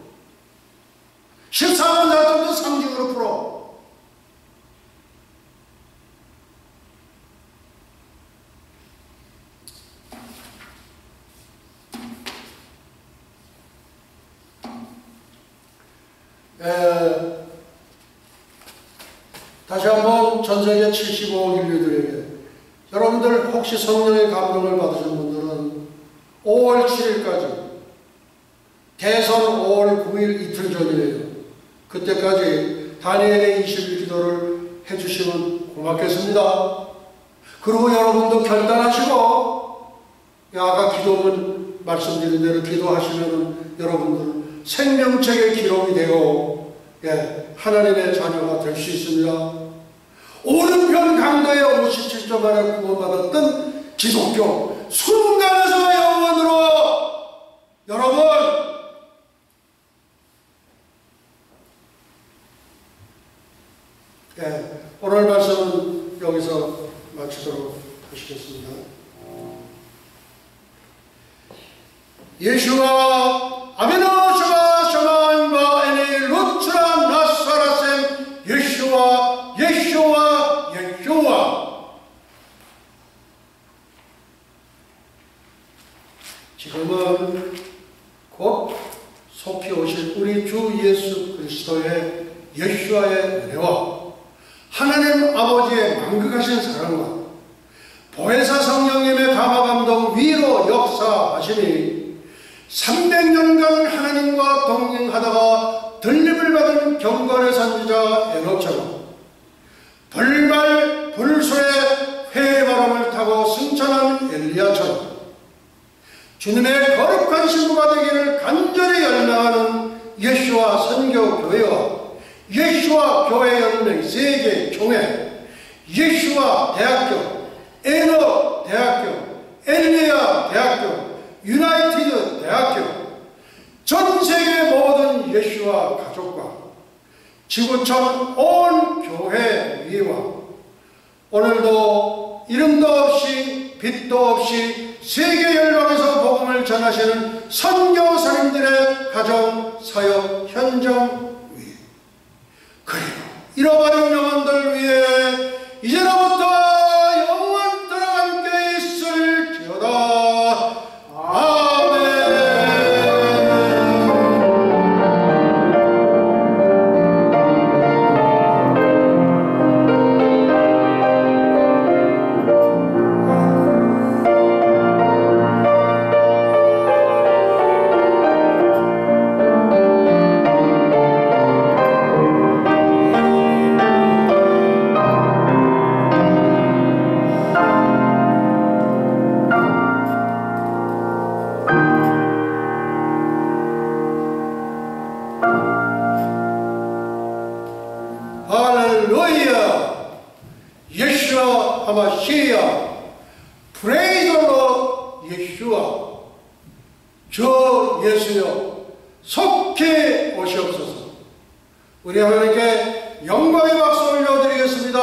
[SPEAKER 1] 14번 사정도 상징으로 풀어. 다시 한번 전세계 75억 인류들에게, 여러분들 혹시 성령의 감동을 받으신 분들은 5월 7일까지 대선 5월 9일 이틀 전이에요. 그때까지 다니엘의 20일 기도를 해주시면 고맙겠습니다. 그리고 여러분도 결단하시고, 아까 기도문 말씀드린 대로 기도하시면 여러분들 생명책의 기록이 되어 하나님의 자녀가 될 수 있습니다. 오른편 강도에 57조 만에 구원받았던 기독교, 순간에서 영원으로 여러분 오늘 말씀은 여기서 마치도록 하시겠습니다. 예수와 아비노시와 샤만과 에니 루츠라 나사라셈 예수와 예수와 예수와. 지금은 곧 속히 오실 우리 주 예수 그리스도의 예수와의 은혜와 하나님 아버지의 만극하신 사랑과 보혜사 성령님의 감화감동 위로 역사하시니 300년간 하나님과 동행하다가 들림을 받은 경건의 선지자 에녹처럼 불말 불소의 회바람을 타고 승천한 엘리야처럼 주님의 거룩한 신부가 되기를 간절히 열망하는 예수와 선교교회와 예수와 교회연맹 세계총회, 예수와 대학교, 에녹 대학교, 엘리야 대학교, 유나이티드 대학교, 전 세계 모든 예수와 가족과 지구촌 온 교회 위와 오늘도 이름도 없이 빛도 없이 세계 열방에서 복음을 전하시는 선교사님들의 가정, 사역, 현장 위에, 그리고 잃어버린 영혼들 위에 이제로부터 영원토록 함께 있을지어다. 아멘. 하마시야 프레이더로 예수와 저 예수여 속히 오시옵소서. 우리 하나님께 영광의 박수 올려드리겠습니다.